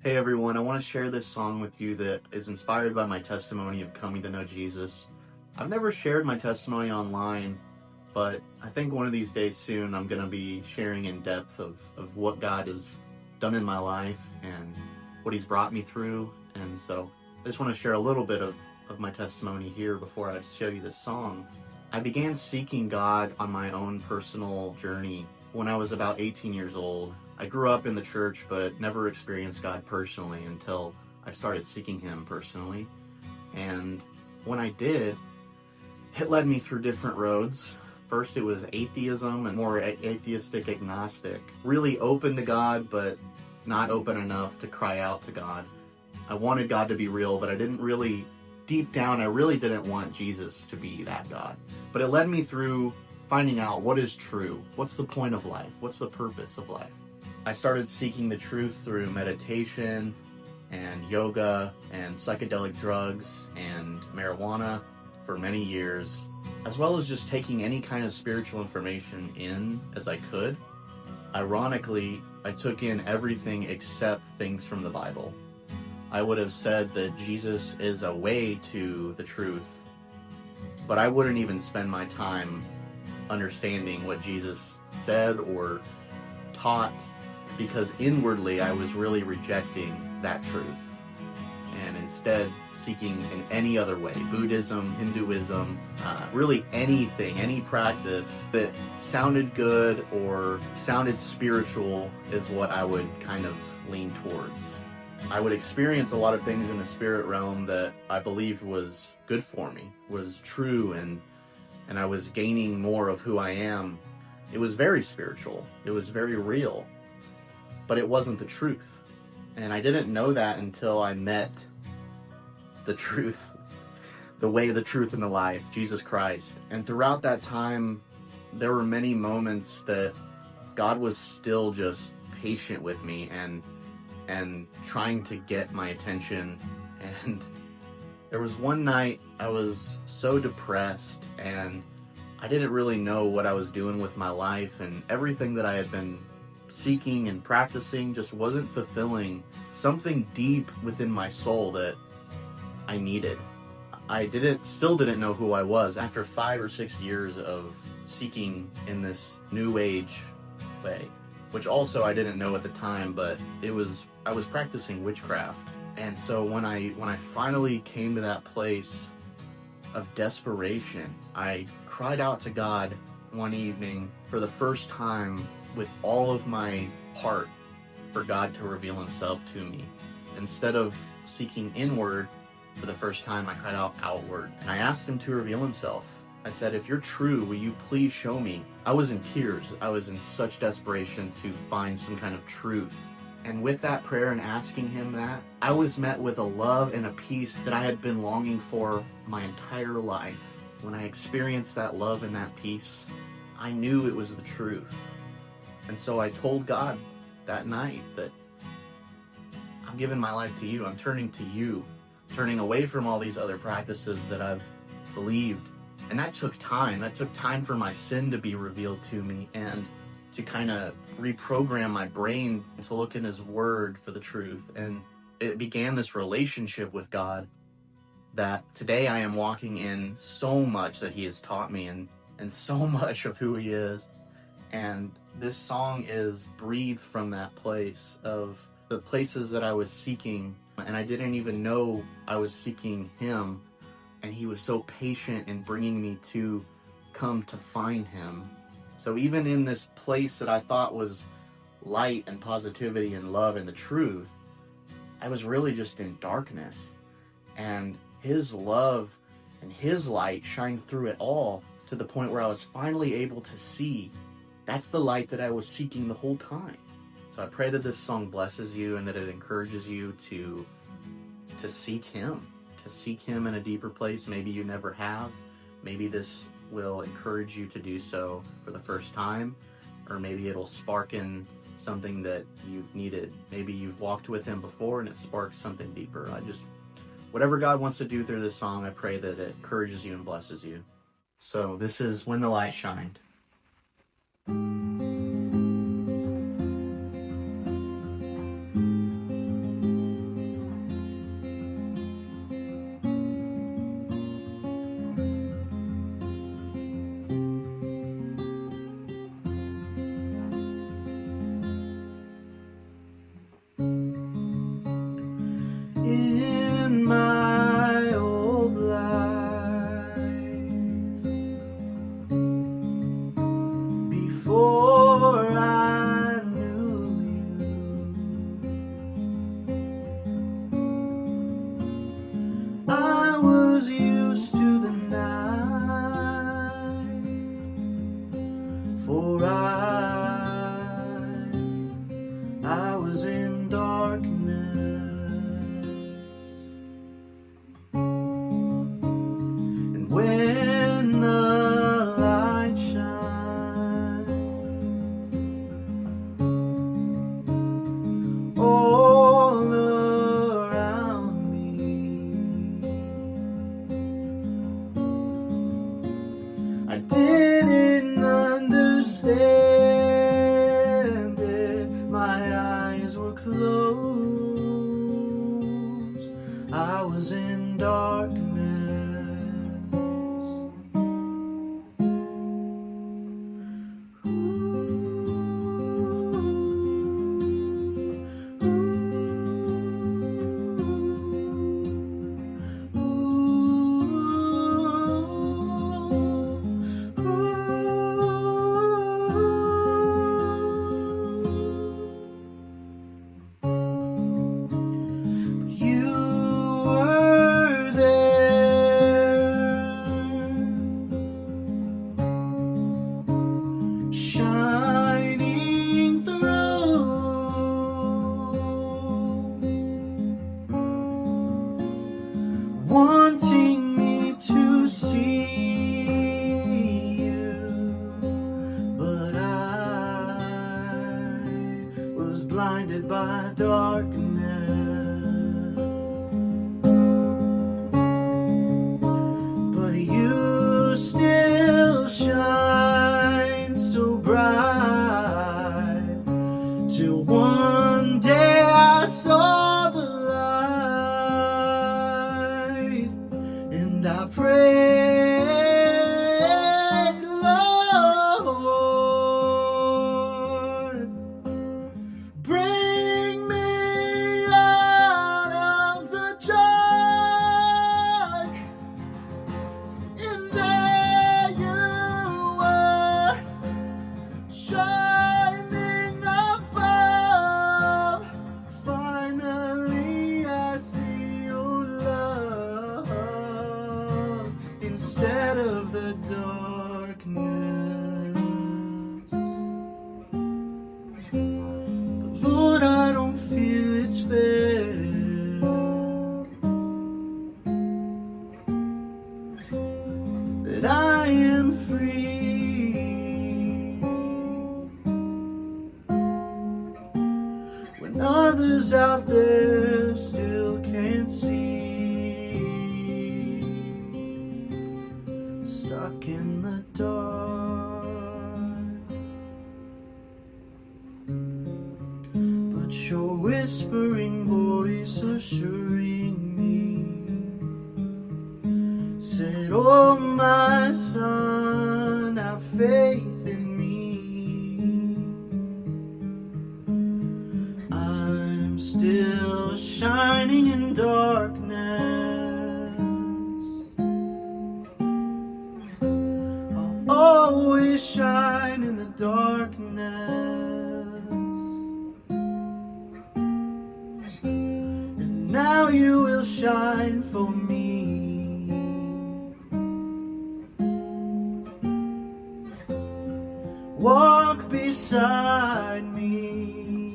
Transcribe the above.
Hey everyone, I want to share this song with you that is inspired by my testimony of coming to know Jesus. I've never shared my testimony online, but I think one of these days soon I'm going to be sharing in depth of what God has done in my life and what He's brought me through. And so I just want to share a little bit of my testimony here before I show you this song. I began seeking God on my own personal journey when I was about 18 years old. I grew up in the church, but never experienced God personally until I started seeking Him personally. And when I did, it led me through different roads. First, it was atheism and more atheistic, agnostic. Really open to God, but not open enough to cry out to God. I wanted God to be real, but deep down, I really didn't want Jesus to be that God. But it led me through finding out what is true. What's the point of life? What's the purpose of life? I started seeking the truth through meditation and yoga and psychedelic drugs and marijuana for many years, as well as just taking any kind of spiritual information in as I could. Ironically, I took in everything except things from the Bible. I would have said that Jesus is a way to the truth, but I wouldn't even spend my time understanding what Jesus said or taught, because inwardly I was really rejecting that truth and instead seeking in any other way, Buddhism, Hinduism, really anything, any practice that sounded good or sounded spiritual is what I would kind of lean towards. I would experience a lot of things in the spirit realm that I believed was good for me, was true, and I was gaining more of who I am. It was very spiritual. It was very real. But it wasn't the truth. And I didn't know that until I met the truth, the way, the truth, and the life, Jesus Christ. And throughout that time, there were many moments that God was still just patient with me and trying to get my attention. And there was one night I was so depressed and I didn't really know what I was doing with my life, and everything that I had been seeking and practicing just wasn't fulfilling something deep within my soul that I needed. I still didn't know who I was after 5 or 6 years of seeking in this new age way, which also I didn't know at the time, but I was practicing witchcraft. And so when I finally came to that place of desperation, I cried out to God one evening for the first time with all of my heart for God to reveal Himself to me. Instead of seeking inward for the first time, I cried out outward. And I asked Him to reveal Himself. I said, if you're true, will you please show me? I was in tears. I was in such desperation to find some kind of truth. And with that prayer and asking Him that, I was met with a love and a peace that I had been longing for my entire life. When I experienced that love and that peace, I knew it was the truth. And so I told God that night that I'm giving my life to You. I'm turning to You, turning away from all these other practices that I've believed. And that took time. That took time for my sin to be revealed to me and to kind of reprogram my brain to look in His Word for the truth. And it began this relationship with God that today I am walking in so much that He has taught me and so much of who He is. And this song is breathed from that place of the places that I was seeking, and I didn't even know I was seeking Him, and He was so patient in bringing me to come to find Him. So even in this place that I thought was light and positivity and love and the truth, I was really just in darkness. And His love and His light shined through it all to the point where I was finally able to see that's the light that I was seeking the whole time. So I pray that this song blesses you and that it encourages you to seek Him, in a deeper place. Maybe you never have. Maybe this will encourage you to do so for the first time, or maybe it'll spark in something that you've needed. Maybe you've walked with Him before and it sparked something deeper. Whatever God wants to do through this song, I pray that it encourages you and blesses you. So this is When the Light Shined. And when the light shines all around me, I didn't understand it. My eyes were closed. I was in darkness. Shining through, wanting me to see you, but I was blinded by darkness. But you still shine so bright, till one day I saw the light, and I prayed, Lord, bring me out of the dark. And there you were, shining above. Finally I see your love instead of the darkness. But Lord, I don't feel it's fair that I am free when others out there still can't see, stuck in the dark. But your whispering voice assuring me said, oh my son, have faith in me. I'm still shining in darkness. I'll always shine in the darkness. And now you will shine for me. Walk beside me.